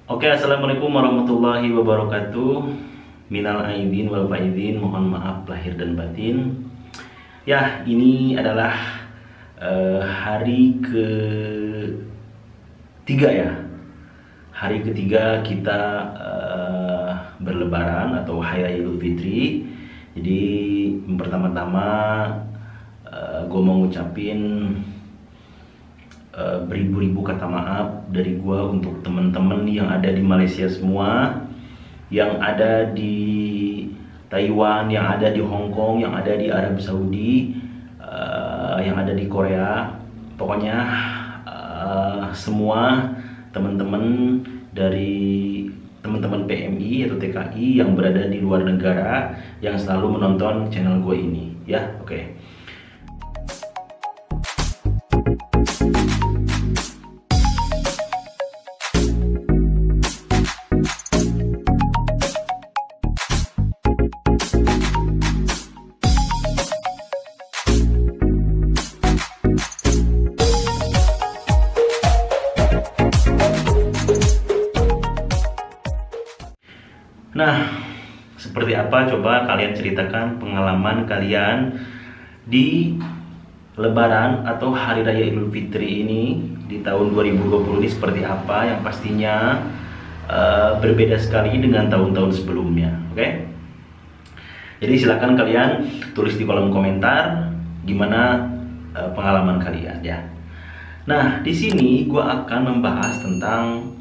Oke, assalamualaikum warahmatullahi wabarakatuh. Minal aidin wal faizin, mohon maaf lahir dan batin. Ya, ini adalah hari ketiga ya. Hari ketiga kita berlebaran atau Hari Raya Idul Fitri. Jadi pertama-tama gue mau ngucapin beribu-ribu kata maaf dari gue untuk temen-temen yang ada di Malaysia semua, yang ada di Taiwan, yang ada di Hong Kong, yang ada di Arab Saudi, yang ada di Korea. Pokoknya semua teman-teman dari teman-teman PMI atau TKI yang berada di luar negara yang selalu menonton channel gue ini ya. Oke. Nah, seperti apa coba kalian ceritakan pengalaman kalian di Lebaran atau Hari Raya Idul Fitri ini di tahun 2020 ini seperti apa, yang pastinya berbeda sekali dengan tahun-tahun sebelumnya. Oke? Jadi silakan kalian tulis di kolom komentar gimana pengalaman kalian ya. Nah, di sini gue akan membahas tentang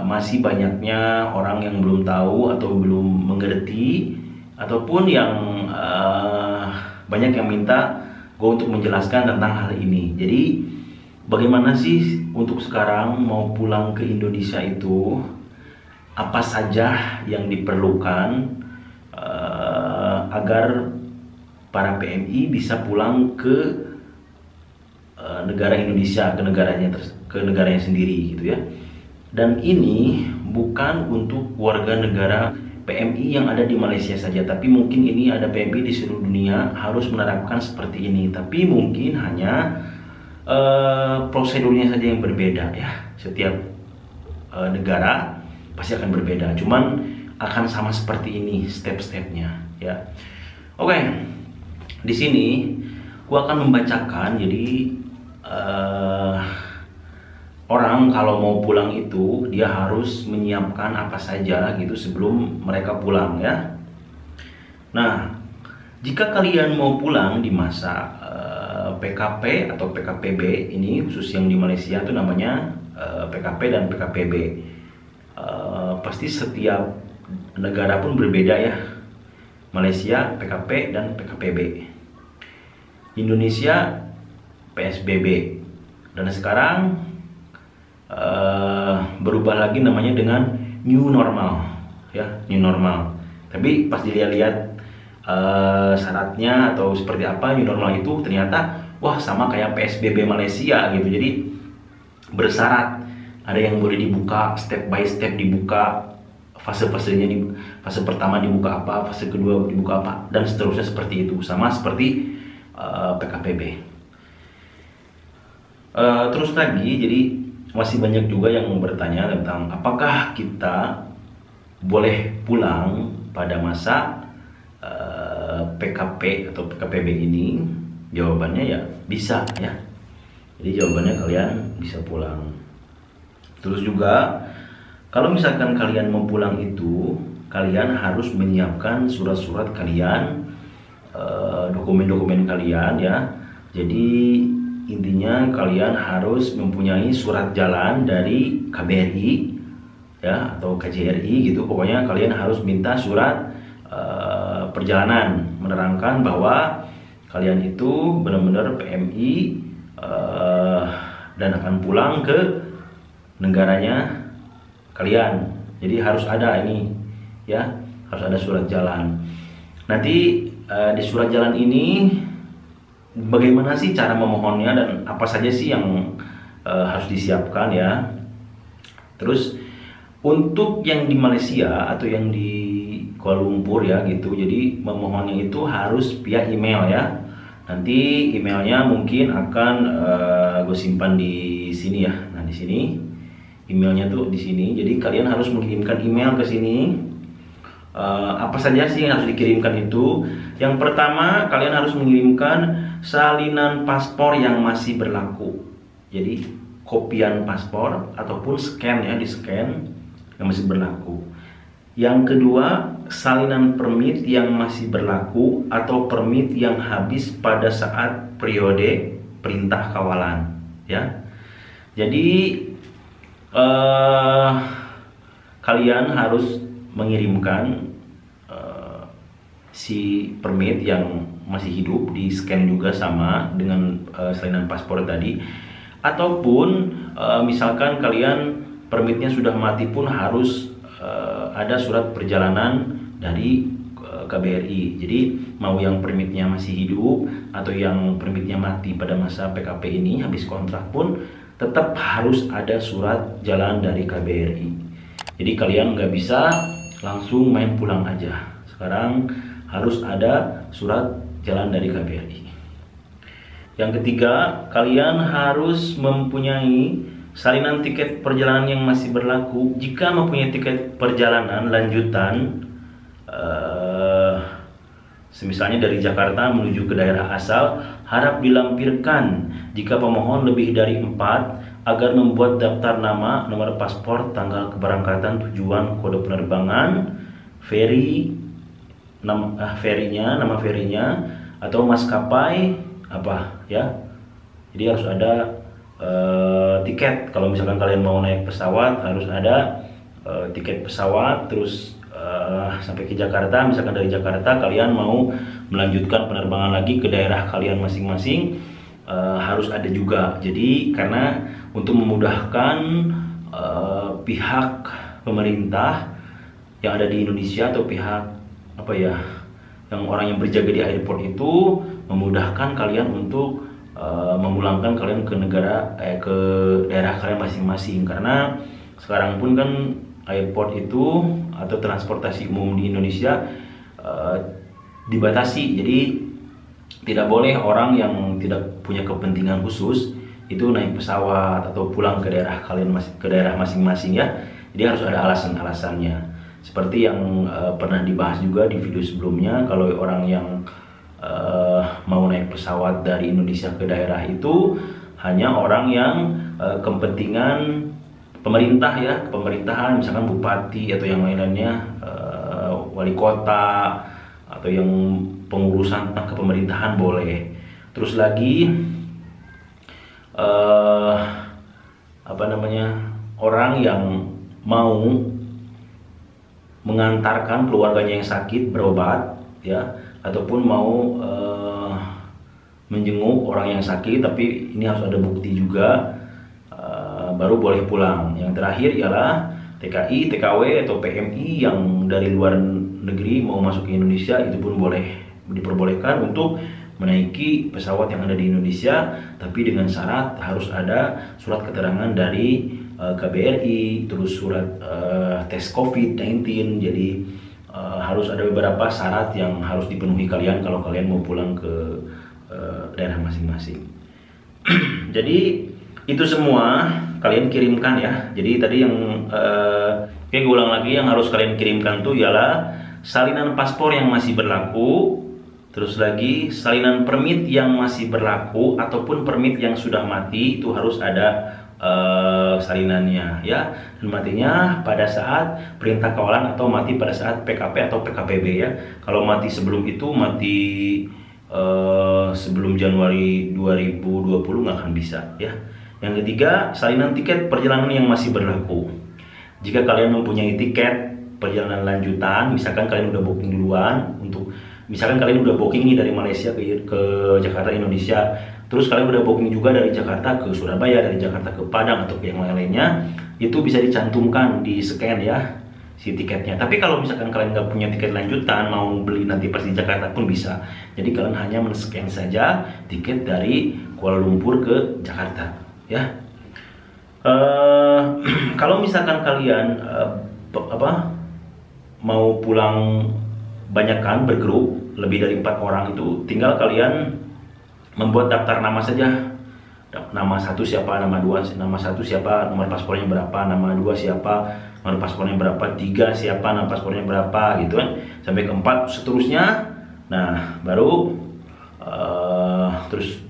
masih banyaknya orang yang belum tahu atau belum mengerti, ataupun yang banyak yang minta gue untuk menjelaskan tentang hal ini. Jadi bagaimana sih untuk sekarang mau pulang ke Indonesia itu, apa saja yang diperlukan agar para PMI bisa pulang ke negara Indonesia, ke negaranya sendiri gitu ya. Dan ini bukan untuk warga negara PMI yang ada di Malaysia saja, tapi mungkin ini ada PMI di seluruh dunia harus menerapkan seperti ini. Tapi mungkin hanya prosedurnya saja yang berbeda ya. Setiap negara pasti akan berbeda, cuman akan sama seperti ini step-stepnya ya. Oke, di sini gua akan membacakan. Jadi orang kalau mau pulang itu dia harus menyiapkan apa saja gitu sebelum mereka pulang ya. Nah, jika kalian mau pulang di masa PKP atau PKPB, ini khusus yang di Malaysia itu namanya PKP dan PKPB. Pasti setiap negara pun berbeda ya. Malaysia PKP dan PKPB, Indonesia PSBB, dan sekarang berubah lagi namanya dengan new normal ya, new normal. Tapi pas dilihat syaratnya atau seperti apa new normal itu, ternyata wah sama kayak PSBB Malaysia gitu. Jadi bersyarat, ada yang boleh dibuka step by step, dibuka fase-fasenya, di fase pertama dibuka apa, fase kedua dibuka apa, dan seterusnya seperti itu, sama seperti PKPB. Terus lagi, jadi masih banyak juga yang bertanya tentang apakah kita boleh pulang pada masa PKP atau PKPB ini. Jawabannya ya bisa ya. Jadi jawabannya kalian bisa pulang. Terus juga kalau misalkan kalian mau pulang itu, kalian harus menyiapkan surat-surat kalian, dokumen-dokumen kalian ya. Jadi intinya kalian harus mempunyai surat jalan dari KBRI ya, atau KJRI gitu. Pokoknya kalian harus minta surat perjalanan menerangkan bahwa kalian itu benar-benar PMI dan akan pulang ke negaranya kalian. Jadi harus ada ini ya, harus ada surat jalan. Nanti di surat jalan ini bagaimana sih cara memohonnya dan apa saja sih yang harus disiapkan ya. Terus untuk yang di Malaysia atau yang di Kuala Lumpur ya gitu, jadi memohonnya itu harus via email ya. Nanti emailnya mungkin akan gue simpan di sini ya. Nah di sini Emailnya tuh di sini. Jadi kalian harus mengirimkan email ke sini. Apa saja sih yang harus dikirimkan itu? Yang pertama, kalian harus mengirimkan salinan paspor yang masih berlaku. Jadi kopian paspor ataupun scan ya, di scan yang masih berlaku. Yang kedua, salinan permit yang masih berlaku atau permit yang habis pada saat periode perintah kawalan ya. Jadi kalian harus mengirimkan si permit yang masih hidup, di scan juga sama dengan salinan paspor tadi. Ataupun misalkan kalian permitnya sudah mati pun harus ada surat perjalanan dari KBRI. Jadi mau yang permitnya masih hidup atau yang permitnya mati pada masa PKP ini habis kontrak pun tetap harus ada surat jalan dari KBRI. Jadi kalian nggak bisa langsung main pulang aja. Sekarang harus ada surat jalan dari KBRI. Yang ketiga, kalian harus mempunyai salinan tiket perjalanan yang masih berlaku. Jika mempunyai tiket perjalanan lanjutan, semisalnya dari Jakarta menuju ke daerah asal, harap dilampirkan jika pemohon lebih dari 4 agar membuat daftar nama, nomor paspor, tanggal keberangkatan, tujuan, kode penerbangan, nama ferinya atau maskapai apa ya. Jadi harus ada tiket. Kalau misalkan kalian mau naik pesawat harus ada tiket pesawat. Terus sampai ke Jakarta, misalkan dari Jakarta kalian mau melanjutkan penerbangan lagi ke daerah kalian masing-masing, harus ada juga. Jadi karena untuk memudahkan pihak pemerintah yang ada di Indonesia atau pihak apa ya, yang orang yang berjaga di airport itu, memudahkan kalian untuk memulangkan kalian ke ke daerah kalian masing-masing. Karena sekarang pun kan airport itu atau transportasi umum di Indonesia dibatasi. Jadi tidak boleh orang yang tidak punya kepentingan khusus itu naik pesawat atau pulang ke daerah kalian ke daerah masing-masing ya. Jadi harus ada alasan-alasannya. Seperti yang pernah dibahas juga di video sebelumnya, kalau orang yang mau naik pesawat dari Indonesia ke daerah itu hanya orang yang kepentingan pemerintah ya, pemerintahan, misalkan bupati atau yang lain-lainnya, wali kota atau yang pengurusan kepemerintahan boleh. Terus lagi orang yang mau mengantarkan keluarganya yang sakit berobat ya, ataupun mau menjenguk orang yang sakit, tapi ini harus ada bukti juga, baru boleh pulang. Yang terakhir ialah TKI, TKW atau PMI yang dari luar negeri mau masuk ke Indonesia, itu pun boleh diperbolehkan untuk menaiki pesawat yang ada di Indonesia, tapi dengan syarat harus ada surat keterangan dari KBRI, terus surat tes COVID-19. Jadi harus ada beberapa syarat yang harus dipenuhi kalian kalau kalian mau pulang ke daerah masing-masing. Jadi itu semua kalian kirimkan ya. Jadi tadi yang gue ulang lagi, yang harus kalian kirimkan tuh ialah salinan paspor yang masih berlaku, terus lagi salinan permit yang masih berlaku ataupun permit yang sudah mati, itu harus ada salinannya ya, dan matinya pada saat perintah kawalan atau mati pada saat PKP atau PKPB ya. Kalau mati sebelum itu, mati sebelum Januari 2020 nggak akan bisa ya. Yang ketiga, salinan tiket perjalanan yang masih berlaku. Jika kalian mempunyai tiket perjalanan lanjutan, misalkan kalian udah booking duluan, untuk misalkan kalian udah booking nih dari Malaysia ke Jakarta Indonesia, terus kalian udah booking juga dari Jakarta ke Surabaya, dari Jakarta ke Padang atau ke yang lain-lainnya, itu bisa dicantumkan di scan ya si tiketnya. Tapi kalau misalkan kalian nggak punya tiket lanjutan, mau beli nanti pas di Jakarta pun bisa. Jadi kalian hanya men-scan saja tiket dari Kuala Lumpur ke Jakarta ya. Kalau misalkan kalian mau pulang banyakkan, bergrup lebih dari 4 orang, itu tinggal kalian membuat daftar nama saja. nama satu siapa, nama dua, nama satu siapa, nomor paspornya berapa, nama dua siapa, nomor paspornya berapa, tiga siapa, nama paspornya berapa, gitu kan, sampai ke 4 seterusnya. Nah, baru terus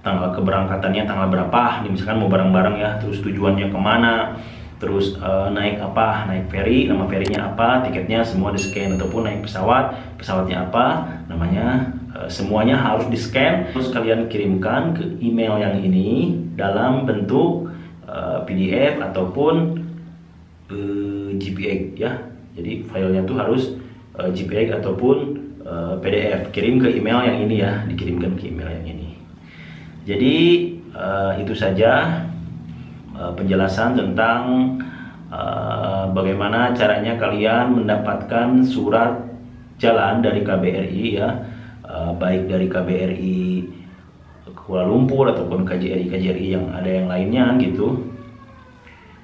tanggal keberangkatannya tanggal berapa, nih misalkan mau bareng-bareng ya, terus tujuannya kemana, terus naik apa, naik ferry, nama ferinya apa, tiketnya semua di scan, ataupun naik pesawat, pesawatnya apa, namanya, semuanya harus di scan, terus kalian kirimkan ke email yang ini dalam bentuk PDF ataupun JPEG ya. Jadi filenya tuh harus JPEG ataupun PDF, kirim ke email yang ini ya, dikirimkan ke email yang ini. Jadi itu saja penjelasan tentang bagaimana caranya kalian mendapatkan surat jalan dari KBRI ya, baik dari KBRI Kuala Lumpur ataupun KJRI yang ada yang lainnya gitu.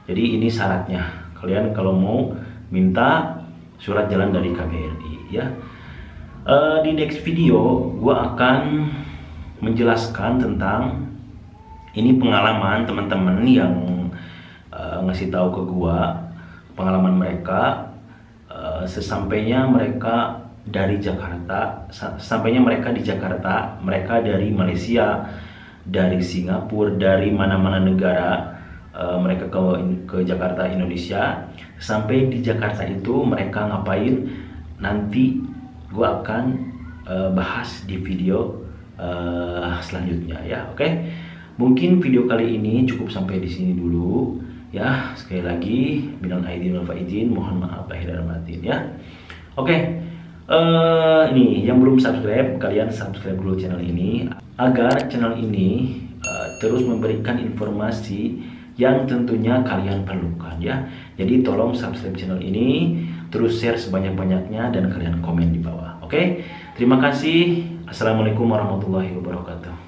Jadi ini syaratnya, kalian kalau mau minta surat jalan dari KBRI ya. Di next video gua akan menjelaskan tentang ini pengalaman teman-teman yang ngasih tahu ke gua pengalaman mereka sesampainya mereka dari Jakarta, sampainya mereka di Jakarta, mereka dari Malaysia, dari Singapura, dari mana-mana negara, mereka ke Jakarta, Indonesia. Sampai di Jakarta itu mereka ngapain, nanti gua akan bahas di video selanjutnya ya. Oke, mungkin video kali ini cukup sampai di sini dulu ya. Sekali lagi, minal aidin wal faizin, mohon maaf lahir dan batin ya. Oke. Ini yang belum subscribe, kalian subscribe dulu channel ini agar channel ini terus memberikan informasi yang tentunya kalian perlukan ya. Jadi tolong subscribe channel ini, terus share sebanyak-banyaknya, dan kalian komen di bawah. Oke, terima kasih. Assalamualaikum warahmatullahi wabarakatuh.